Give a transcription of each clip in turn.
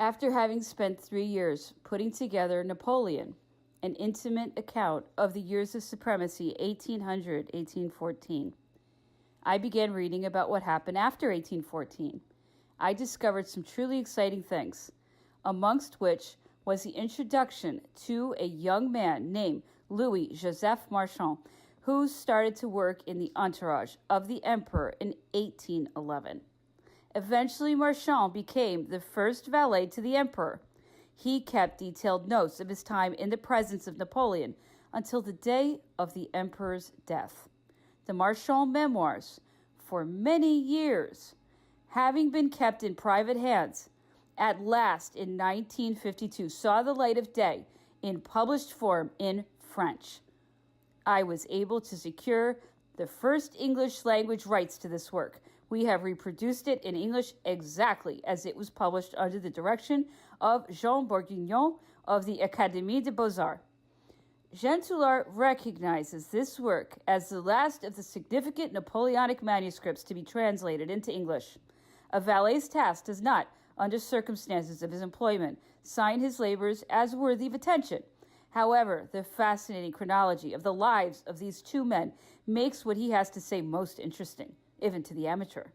After having spent 3 years putting together Napoleon, an intimate account of the years of supremacy 1800-1814, I began reading about what happened after 1814. I discovered some truly exciting things, amongst which was the introduction to a young man named Louis-Joseph Marchand, who started to work in the entourage of the emperor in 1811. Eventually, Marchand became the first valet to the emperor. He kept detailed notes of his time in the presence of Napoleon until the day of the emperor's death. The Marchand memoirs, for many years, having been kept in private hands, at last in 1952 saw the light of day in published form in French. I was able to secure the first English language rights to this work. We have reproduced it in English exactly as it was published under the direction of Jean Bourguignon of the Académie des Beaux-Arts. Jean Toulard recognizes this work as the last of the significant Napoleonic manuscripts to be translated into English. A valet's task does not, under circumstances of his employment, sign his labors as worthy of attention. However, the fascinating chronology of the lives of these two men makes what he has to say most interesting, even to the amateur.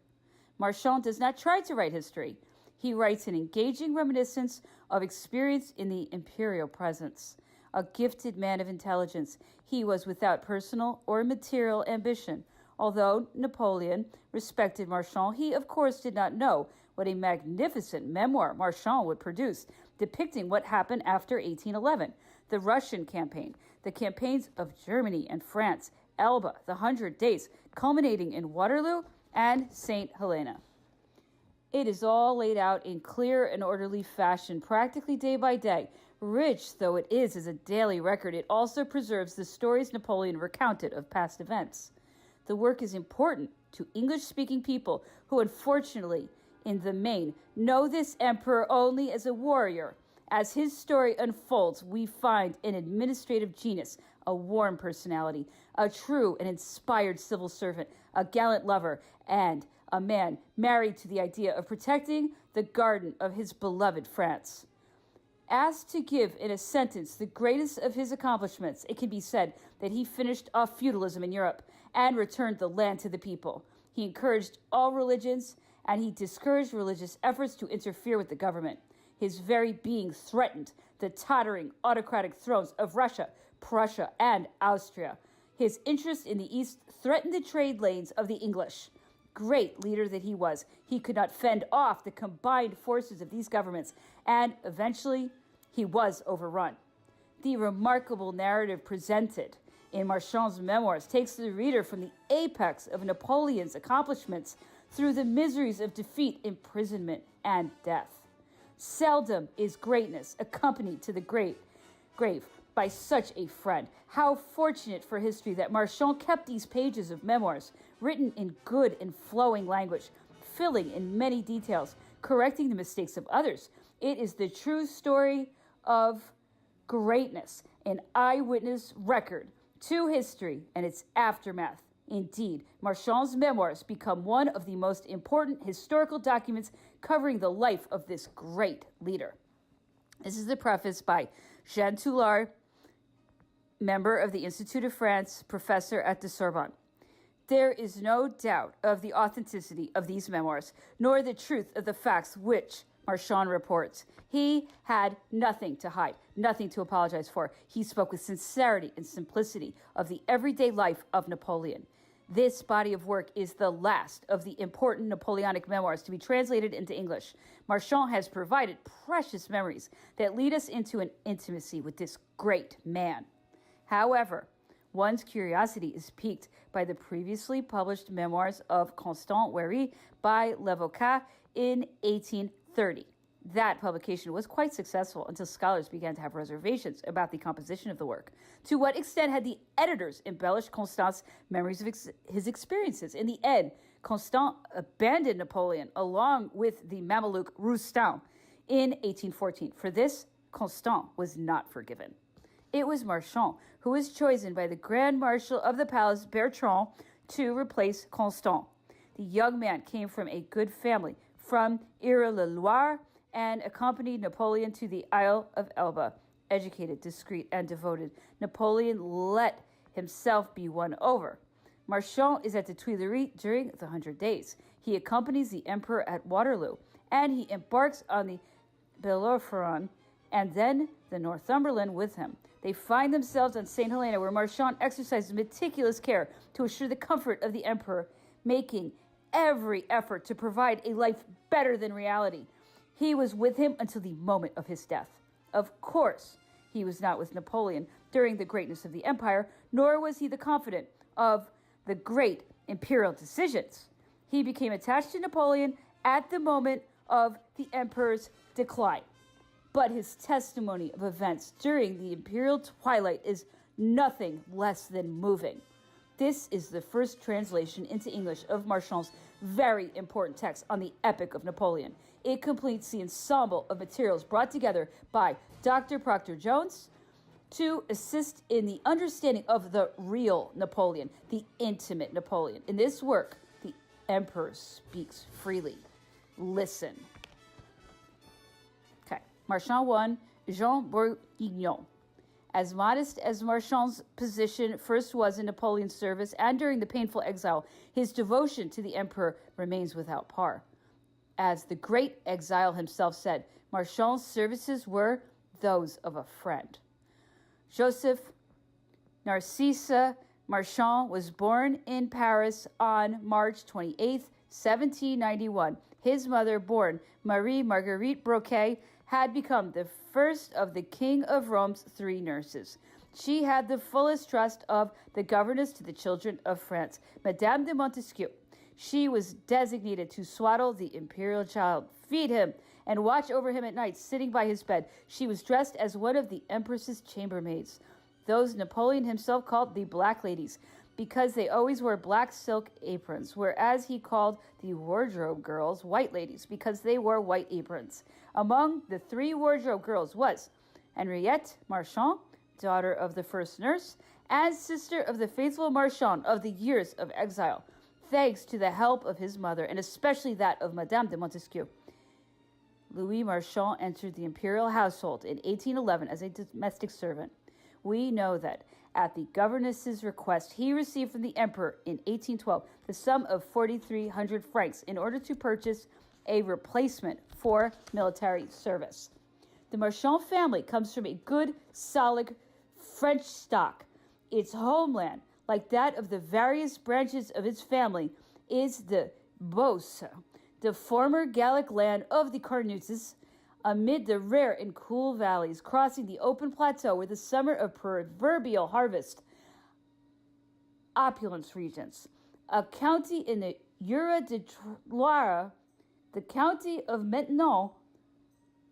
Marchand does not try to write history. He writes an engaging reminiscence of experience in the imperial presence. A gifted man of intelligence, he was without personal or material ambition. Although Napoleon respected Marchand, he of course did not know what a magnificent memoir Marchand would produce, depicting what happened after 1811, the Russian campaign, the campaigns of Germany and France, Elba, the 100 Days, culminating in Waterloo and St. Helena. It is all laid out in clear and orderly fashion, practically day by day. Rich though it is as a daily record, it also preserves the stories Napoleon recounted of past events. The work is important to English-speaking people who, unfortunately, in the main, know this emperor only as a warrior. As his story unfolds, we find an administrative genius, a warm personality, a true and inspired civil servant, a gallant lover, and a man married to the idea of protecting the garden of his beloved France. Asked to give in a sentence the greatest of his accomplishments, it can be said that he finished off feudalism in Europe and returned the land to the people. He encouraged all religions, and he discouraged religious efforts to interfere with the government. His very being threatened the tottering autocratic thrones of Russia, Prussia, and Austria. His interest in the East threatened the trade lanes of the English. Great leader that he was, he could not fend off the combined forces of these governments, and eventually he was overrun. The remarkable narrative presented in Marchand's memoirs takes the reader from the apex of Napoleon's accomplishments through the miseries of defeat, imprisonment, and death. Seldom is greatness accompanied to the grave by such a friend. How fortunate for history that Marchand kept these pages of memoirs, written in good and flowing language, filling in many details, correcting the mistakes of others. It is the true story of greatness, an eyewitness record to history and its aftermath. Indeed, Marchand's memoirs become one of the most important historical documents covering the life of this great leader. This is the preface by Jean Toulard, member of the Institute of France, professor at the Sorbonne. There is no doubt of the authenticity of these memoirs, nor the truth of the facts which Marchand reports. He had nothing to hide, nothing to apologize for. He spoke with sincerity and simplicity of the everyday life of Napoleon. This body of work is the last of the important Napoleonic memoirs to be translated into English. Marchand has provided precious memories that lead us into an intimacy with this great man. However, one's curiosity is piqued by the previously published memoirs of Constant Wéry by L'Avocat in 1830. That publication was quite successful until scholars began to have reservations about the composition of the work. To what extent had the editors embellished Constant's memories of his experiences? In the end, Constant abandoned Napoleon along with the Mameluke Roustan in 1814. For this, Constant was not forgiven. It was Marchand who was chosen by the Grand Marshal of the Palace, Bertrand, to replace Constant. The young man came from a good family from Eure-le-Loir and accompanied Napoleon to the Isle of Elba. Educated, discreet, and devoted, Napoleon let himself be won over. Marchand is at the Tuileries during the 100 Days. He accompanies the emperor at Waterloo, and he embarks on the Bellerophon and then the Northumberland with him. They find themselves on St. Helena, where Marchand exercises meticulous care to assure the comfort of the emperor, making every effort to provide a life better than reality. He was with him until the moment of his death. Of course, he was not with Napoleon during the greatness of the empire, nor was he the confidant of the great imperial decisions. He became attached to Napoleon at the moment of the emperor's decline. But his testimony of events during the imperial twilight is nothing less than moving. This is the first translation into English of Marchand's very important text on the Epic of Napoleon. It completes the ensemble of materials brought together by Dr. Proctor Jones to assist in the understanding of the real Napoleon, the intimate Napoleon. In this work, the emperor speaks freely. Listen. Okay. Marchand 1, Jean Bourguignon. As modest as Marchand's position first was in Napoleon's service and during the painful exile, his devotion to the emperor remains without par. As the great exile himself said, Marchand's services were those of a friend. Joseph Narcisse Marchand was born in Paris on March 28, 1791. His mother, born Marie Marguerite Broquet, had become the first of the King of Rome's 3 nurses. She had the fullest trust of the governess to the children of France, Madame de Montesquieu. She was designated to swaddle the imperial child, feed him, and watch over him at night, sitting by his bed. She was dressed as one of the empress's chambermaids, those Napoleon himself called the Black Ladies, because they always wore black silk aprons, whereas he called the wardrobe girls white ladies, because they wore white aprons. Among the 3 wardrobe girls was Henriette Marchand, daughter of the first nurse, and sister of the faithful Marchand of the years of exile, thanks to the help of his mother, and especially that of Madame de Montesquieu. Louis Marchand entered the imperial household in 1811 as a domestic servant. We know that at the governess's request, he received from the emperor in 1812 the sum of 4,300 francs in order to purchase a replacement for military service. The Marchand family comes from a good, solid French stock. Its homeland, like that of the various branches of its family, is the Beauce, the former Gallic land of the Carnutes, amid the rare and cool valleys, crossing the open plateau where the summer of proverbial harvest, opulence regions. A county in the Jura de Loire, the county of Maintenon,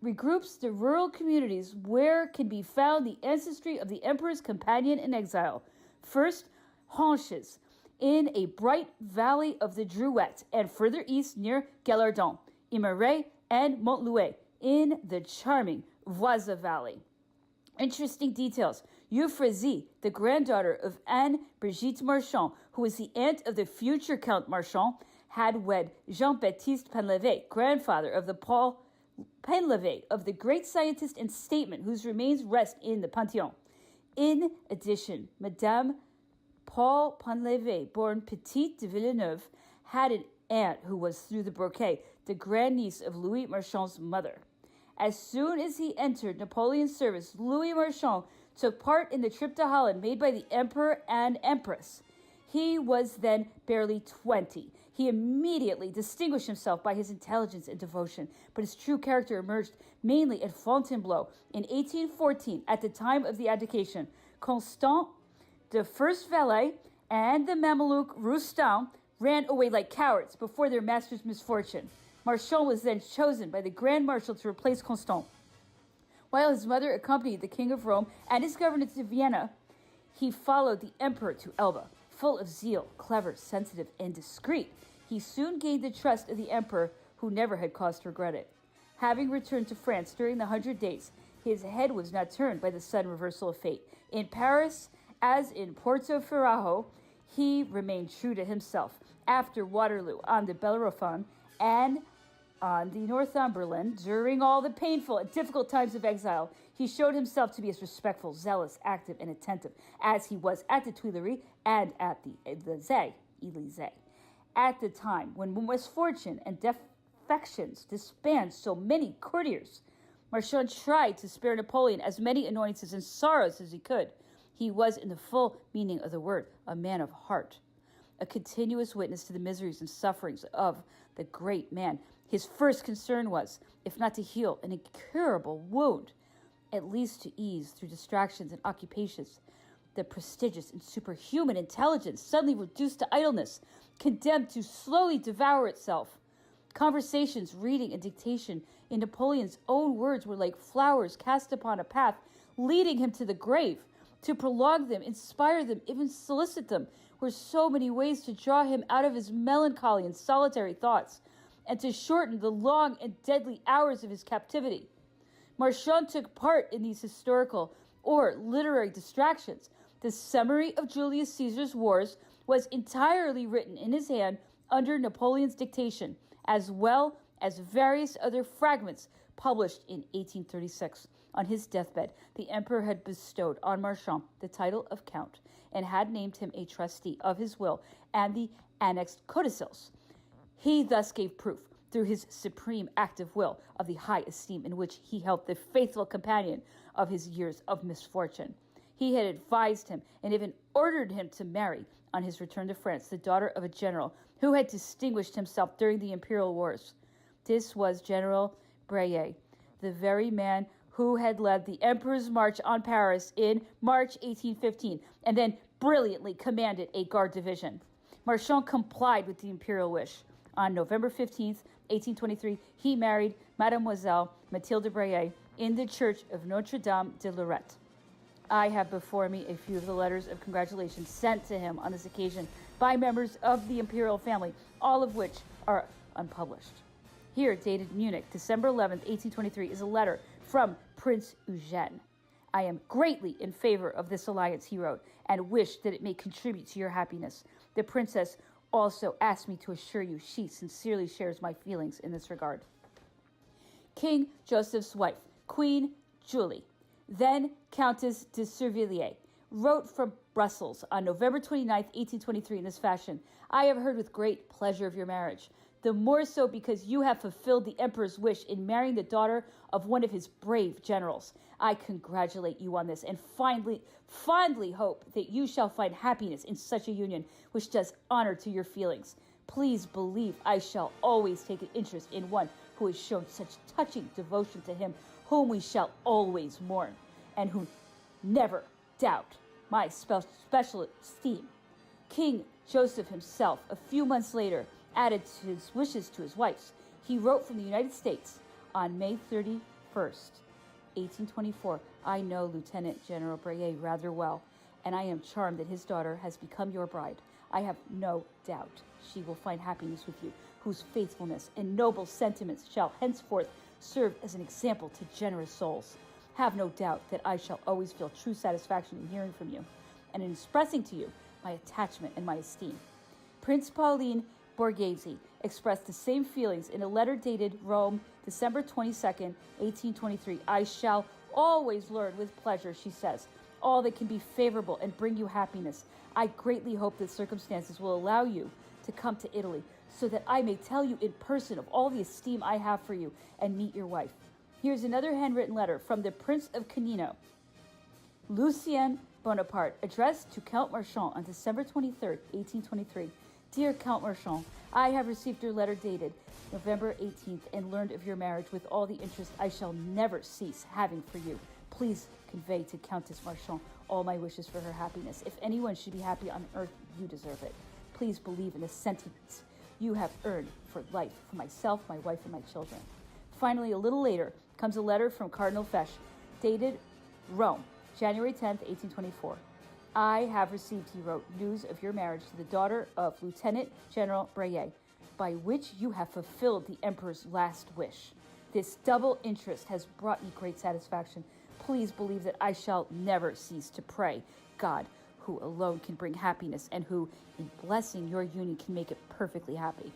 regroups the rural communities where can be found the ancestry of the emperor's companion in exile. First, Hanches, in a bright valley of the Drouet, and further east near Gallardon, Imeray, and Montlouet, in the charming Voise Valley. Interesting details. Euphrasie, the granddaughter of Anne Brigitte Marchand, who was the aunt of the future Count Marchand, had wed Jean-Baptiste Painlevé, grandfather of the Paul Painlevé, of the great scientist and statesman whose remains rest in the Panthéon. In addition, Madame Paul Painlevé, born Petite de Villeneuve, had an aunt who was, through the Broquet, the grandniece of Louis Marchand's mother. As soon as he entered Napoleon's service, Louis Marchand took part in the trip to Holland made by the Emperor and Empress. He was then barely 20. He immediately distinguished himself by his intelligence and devotion, but his true character emerged mainly at Fontainebleau in 1814 at the time of the abdication. Constant, the first valet, and the Mameluke Roustan ran away like cowards before their master's misfortune. Marchand was then chosen by the Grand Marshal to replace Constant. While his mother accompanied the King of Rome and his governor to Vienna, he followed the emperor to Elba. Full of zeal, clever, sensitive, and discreet, he soon gained the trust of the emperor, who never had cause to regret it. Having returned to France during the 100 Days, his head was not turned by the sudden reversal of fate. In Paris, as in Porto Ferrajo, he remained true to himself. After Waterloo on the Bellerophon and On the Northumberland, during all the painful and difficult times of exile, he showed himself to be as respectful, zealous, active, and attentive as he was at the Tuileries and at the Élysée. At the time when misfortune and defections disbanded so many courtiers, Marchand tried to spare Napoleon as many annoyances and sorrows as he could. He was, in the full meaning of the word, a man of heart, a continuous witness to the miseries and sufferings of the great man. His first concern was, if not to heal an incurable wound, at least to ease through distractions and occupations the prestigious and superhuman intelligence suddenly reduced to idleness, condemned to slowly devour itself. Conversations, reading, and dictation, in Napoleon's own words, were like flowers cast upon a path, leading him to the grave. To prolong them, inspire them, even solicit them, were so many ways to draw him out of his melancholy and solitary thoughts, and to shorten the long and deadly hours of his captivity. Marchand took part in these historical or literary distractions. The summary of Julius Caesar's wars was entirely written in his hand under Napoleon's dictation, as well as various other fragments published in 1836. On his deathbed, the emperor had bestowed on Marchand the title of count and had named him a trustee of his will and the annexed codicils. He thus gave proof, through his supreme active will, of the high esteem in which he held the faithful companion of his years of misfortune. He had advised him and even ordered him to marry, on his return to France, the daughter of a general who had distinguished himself during the imperial wars. This was General Brayer, the very man who had led the emperor's march on Paris in March 1815 and then brilliantly commanded a guard division. Marchand complied with the imperial wish. On November 15th, 1823, he married Mademoiselle Mathilde Brayer in the church of Notre-Dame de Lorette. I have before me a few of the letters of congratulations sent to him on this occasion by members of the imperial family, all of which are unpublished. Here, dated Munich, December 11th, 1823, is a letter from Prince Eugene. I am greatly in favor of this alliance, he wrote, and wish that it may contribute to your happiness. The princess also asked me to assure you she sincerely shares my feelings in this regard. King Joseph's wife, Queen Julie, then Countess de Servilliers, wrote from Brussels on November 29, 1823, in this fashion: I have heard with great pleasure of your marriage, the more so because you have fulfilled the emperor's wish in marrying the daughter of one of his brave generals. I congratulate you on this and fondly hope that you shall find happiness in such a union which does honor to your feelings. Please believe I shall always take an interest in one who has shown such touching devotion to him whom we shall always mourn, and who never doubt my special esteem. King Joseph himself, a few months later, added his wishes to his wife's. He wrote from the United States on May 31st, 1824, I know Lieutenant General Brayer rather well, and I am charmed that his daughter has become your bride. I have no doubt she will find happiness with you, whose faithfulness and noble sentiments shall henceforth serve as an example to generous souls. Have no doubt that I shall always feel true satisfaction in hearing from you, and in expressing to you my attachment and my esteem. Prince Pauline Borghese expressed the same feelings in a letter dated Rome, December 22nd, 1823. I shall always learn with pleasure, she says, all that can be favorable and bring you happiness. I greatly hope that circumstances will allow you to come to Italy, so that I may tell you in person of all the esteem I have for you and meet your wife. Here's another handwritten letter from the Prince of Canino, Lucien Bonaparte, addressed to Count Marchand on December 23rd, 1823. Dear Count Marchand, I have received your letter dated November 18th and learned of your marriage with all the interest I shall never cease having for you. Please convey to Countess Marchand all my wishes for her happiness. If anyone should be happy on earth, you deserve it. Please believe in the sentiments you have earned for life, for myself, my wife, and my children. Finally, a little later, comes a letter from Cardinal Fesch, dated Rome, January 10th, 1824. I have received, he wrote, news of your marriage to the daughter of Lieutenant General Brayer, by which you have fulfilled the Emperor's last wish. This double interest has brought me great satisfaction. Please believe that I shall never cease to pray God, who alone can bring happiness and who, in blessing your union, can make it perfectly happy.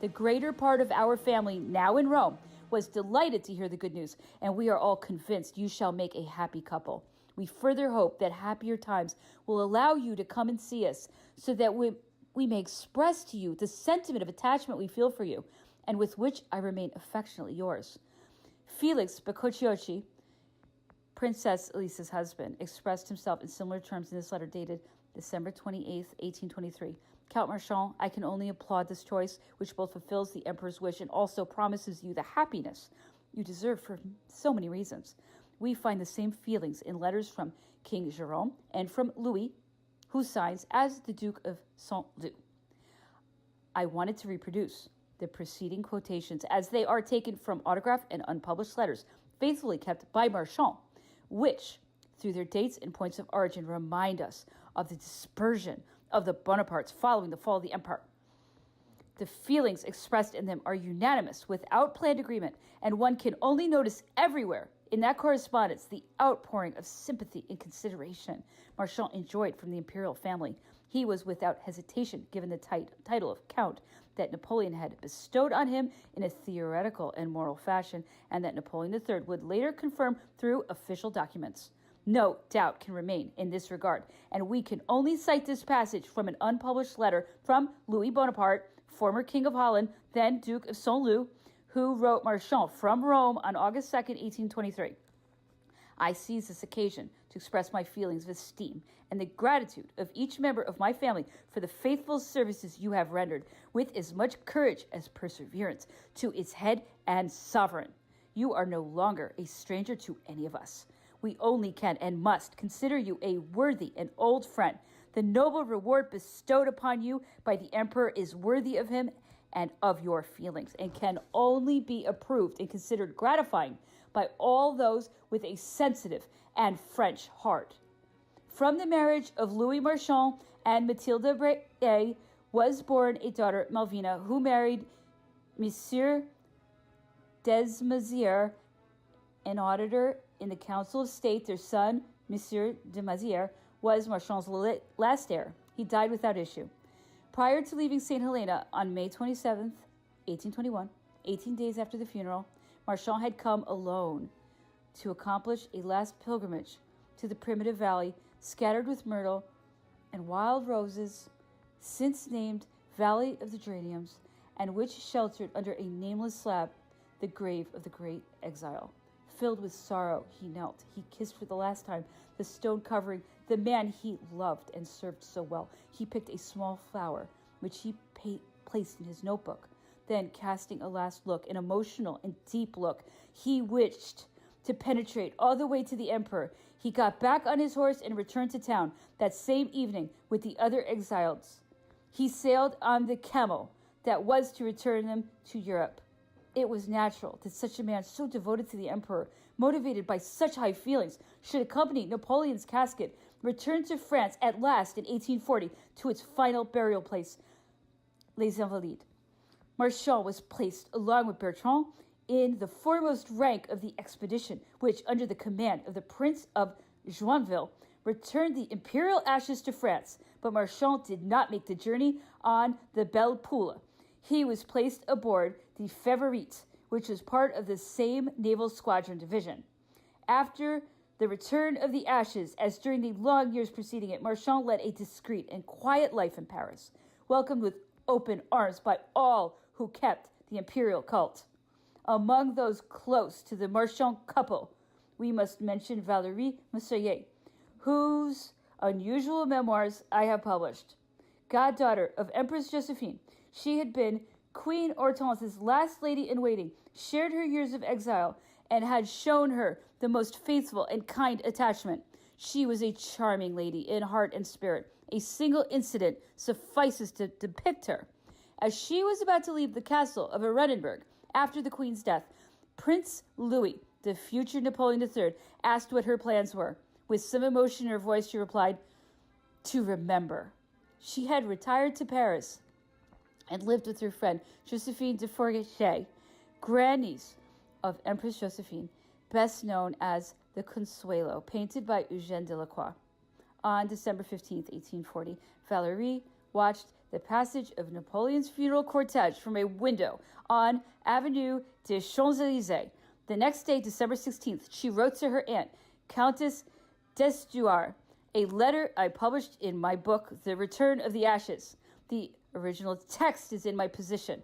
The greater part of our family, now in Rome, was delighted to hear the good news, and we are all convinced you shall make a happy couple. We further hope that happier times will allow you to come and see us, so that we may express to you the sentiment of attachment we feel for you, and with which I remain affectionately yours. Felix Bacocciocchi, Princess Elisa's husband, expressed himself in similar terms in this letter dated December 28th, 1823. Count Marchand, I can only applaud this choice, which both fulfills the emperor's wish and also promises you the happiness you deserve for so many reasons. We find the same feelings in letters from King Jerome and from Louis, who signs as the Duke of Saint-Lô. I wanted to reproduce the preceding quotations as they are taken from autographed and unpublished letters faithfully kept by Marchand, which, through their dates and points of origin, remind us of the dispersion of the Bonapartes following the fall of the empire. The feelings expressed in them are unanimous, without planned agreement, and one can only notice everywhere in that correspondence the outpouring of sympathy and consideration Marchand enjoyed from the imperial family. He was without hesitation given the title of Count that Napoleon had bestowed on him in a theoretical and moral fashion, and that Napoleon III would later confirm through official documents. No doubt can remain in this regard, and we can only cite this passage from an unpublished letter from Louis Bonaparte, former King of Holland, then Duke of Saint-Lô, who wrote Marchand from Rome on August 2nd, 1823. I seize this occasion to express my feelings of esteem and the gratitude of each member of my family for the faithful services you have rendered with as much courage as perseverance to its head and sovereign. You are no longer a stranger to any of us. We only can and must consider you a worthy and old friend. The noble reward bestowed upon you by the emperor is worthy of him and of your feelings, and can only be approved and considered gratifying by all those with a sensitive and French heart. From the marriage of Louis Marchand and Mathilde Breillet was born a daughter, Malvina, who married Monsieur Desmazières, an auditor in the Council of State. Their son, Monsieur de Mazières, was Marchand's last heir. He died without issue. Prior to leaving St. Helena on May 27th, 1821, 18 days after the funeral, Marchand had come alone to accomplish a last pilgrimage to the primitive valley scattered with myrtle and wild roses, since named Valley of the Geraniums, and which sheltered under a nameless slab the grave of the great exile. Filled with sorrow, he knelt. He kissed for the last time the stone covering the man he loved and served so well. He picked a small flower, which he placed in his notebook. Then, casting a last look, an emotional and deep look, he wished to penetrate all the way to the emperor. He got back on his horse and returned to town that same evening with the other exiles. He sailed on the camel that was to return them to Europe. It was natural that such a man, so devoted to the emperor, motivated by such high feelings, should accompany Napoleon's casket, return to France at last in 1840 to its final burial place, Les Invalides. Marchand was placed, along with Bertrand, in the foremost rank of the expedition, which, under the command of the Prince of Joinville, returned the imperial ashes to France. But Marchand did not make the journey on the Belle Poule. He was placed aboard the Favorite, which was part of the same naval squadron division. After the return of the ashes, as during the long years preceding it, Marchand led a discreet and quiet life in Paris, welcomed with open arms by all who kept the imperial cult. Among those close to the Marchand couple, we must mention Valérie Muselier, whose unusual memoirs I have published. Goddaughter of Empress Josephine, she had been Queen Hortense's last lady-in-waiting, shared her years of exile, and had shown her the most faithful and kind attachment. She was a charming lady in heart and spirit. A single incident suffices to depict her. As she was about to leave the castle of Oranienburg after the Queen's death, Prince Louis, the future Napoleon III, asked what her plans were. With some emotion in her voice, she replied, "To remember." She had retired to Paris and lived with her friend Josephine de Forget, grandniece of Empress Josephine, best known as the Consuelo, painted by Eugène Delacroix. On December 15th, 1840, Valérie watched the passage of Napoleon's funeral cortege from a window on Avenue des Champs-Élysées. The next day, December 16th, she wrote to her aunt, Countess d'Estuar, a letter I published in my book, The Return of the Ashes. The original text is in my possession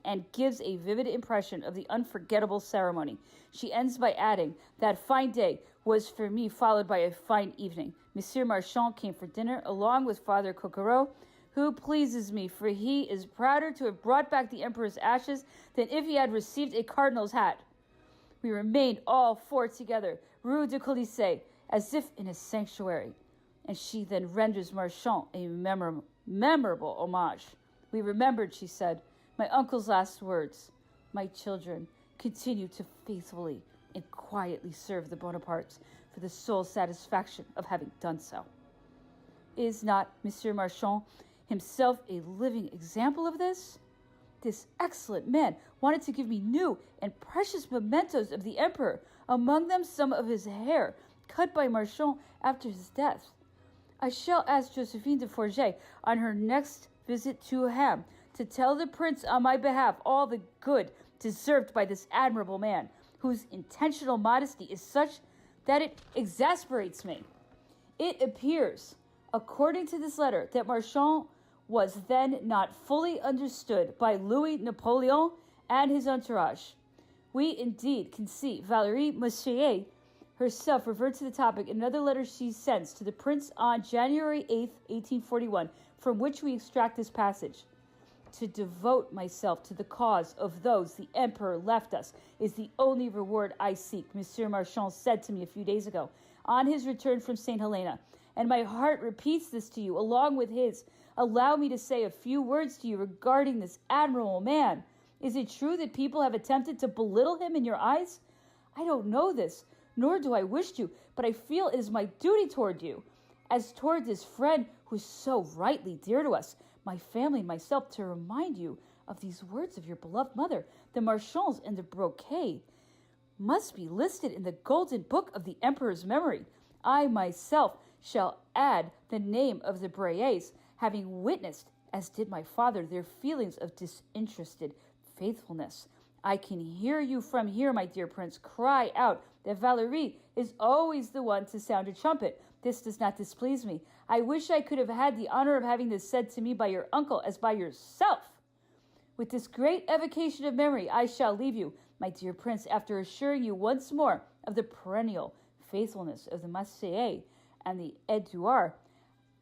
and gives a vivid impression of the unforgettable ceremony. She ends by adding, that fine day was for me followed by a fine evening. Monsieur Marchand came for dinner along with Father Coquereau, who pleases me, for he is prouder to have brought back the emperor's ashes than if he had received a cardinal's hat. We remained all four together, Rue du Colisée, as if in a sanctuary, and she then renders Marchand a memorable homage. We remembered, she said, my uncle's last words. My children, continue to faithfully and quietly serve the Bonapartes for the sole satisfaction of having done so. Is not Monsieur Marchand himself a living example of this? This excellent man wanted to give me new and precious mementos of the emperor, among them some of his hair, cut by Marchand after his death. I shall ask Josephine de Forget on her next visit to Ham to tell the prince on my behalf all the good deserved by this admirable man, whose intentional modesty is such that it exasperates me. It appears, according to this letter, that Marchand was then not fully understood by Louis Napoleon and his entourage. We indeed can see Valérie Messier herself refer to the topic in another letter she sends to the prince on January 8th, 1841, from which we extract this passage. To devote myself to the cause of those the emperor left us is the only reward I seek, Monsieur Marchand said to me a few days ago on his return from St. Helena, and my heart repeats this to you along with his. Allow me to say a few words to you regarding this admirable man. Is it true that people have attempted to belittle him in your eyes? I don't know this, nor do I wish to, but I feel it is my duty toward you, as toward this friend who is so rightly dear to us, my family and myself, to remind you of these words of your beloved mother. The Marchands and the brocade must be listed in the golden book of the emperor's memory. I myself shall add the name of the Brayets, having witnessed, as did my father, their feelings of disinterested faithfulness. I can hear you from here, my dear prince, cry out that Valérie is always the one to sound a trumpet. This does not displease me. I wish I could have had the honor of having this said to me by your uncle as by yourself. With this great evocation of memory, I shall leave you, my dear prince, after assuring you once more of the perennial faithfulness of the Massier and the Edouard.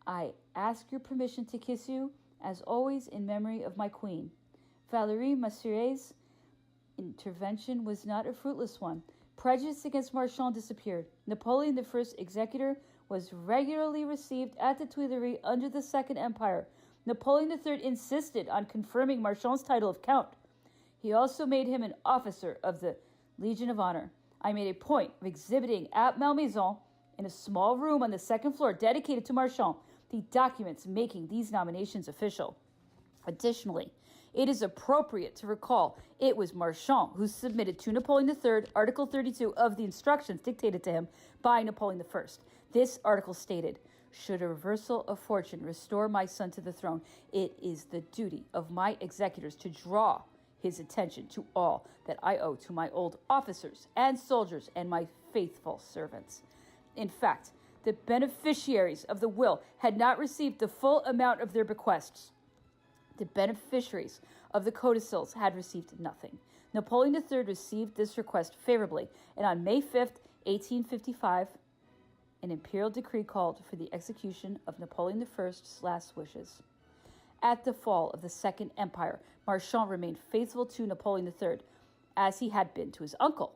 I ask your permission to kiss you, as always, in memory of my queen. Valérie Massier's intervention was not a fruitless one. Prejudice against Marchand disappeared. Napoleon I, executor, was regularly received at the Tuileries under the Second Empire. Napoleon III insisted on confirming Marchand's title of Count. He also made him an officer of the Legion of Honor. I made a point of exhibiting at Malmaison, in a small room on the second floor dedicated to Marchand, the documents making these nominations official. Additionally, it is appropriate to recall it was Marchand who submitted to Napoleon III Article 32 of the instructions dictated to him by Napoleon I. This article stated, should a reversal of fortune restore my son to the throne, it is the duty of my executors to draw his attention to all that I owe to my old officers and soldiers and my faithful servants. In fact, the beneficiaries of the will had not received the full amount of their bequests. The beneficiaries of the codicils had received nothing. Napoleon III received this request favorably, and on May 5th, 1855, an imperial decree called for the execution of Napoleon I's last wishes. At the fall of the Second Empire, Marchand remained faithful to Napoleon III, as he had been to his uncle.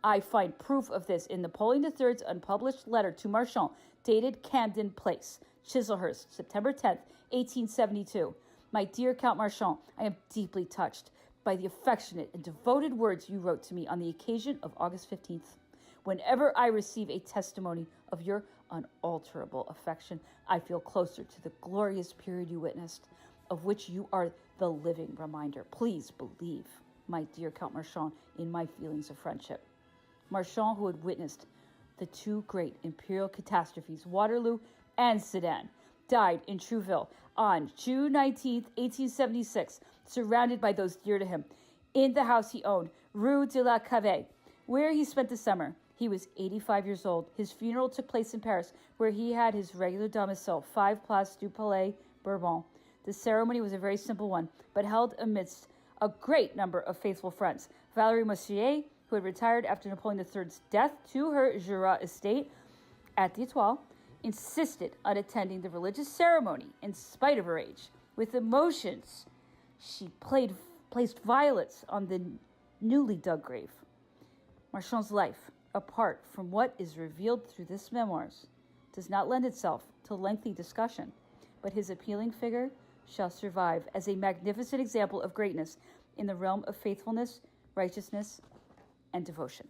I find proof of this in Napoleon III's unpublished letter to Marchand, dated Camden Place, Chislehurst, September 10th, 1872. My dear Count Marchand, I am deeply touched by the affectionate and devoted words you wrote to me on the occasion of August 15th. Whenever I receive a testimony of your unalterable affection, I feel closer to the glorious period you witnessed, of which you are the living reminder. Please believe, my dear Count Marchand, in my feelings of friendship. Marchand, who had witnessed the two great imperial catastrophes, Waterloo and Sedan, died in Trouville on June 19th, 1876, surrounded by those dear to him, in the house he owned, Rue de la Cave, where he spent the summer. He was 85 years old. His funeral took place in Paris, where he had his regular domicile, 5 Place du Palais Bourbon. The ceremony was a very simple one, but held amidst a great number of faithful friends. Valérie Messier, who had retired after Napoleon III's death to her Jura estate at the Étoile, insisted on attending the religious ceremony in spite of her age. With emotions, she placed violets on the newly dug grave. Marchand's life, apart from what is revealed through this memoirs, does not lend itself to lengthy discussion, but his appealing figure shall survive as a magnificent example of greatness in the realm of faithfulness, righteousness, and devotion.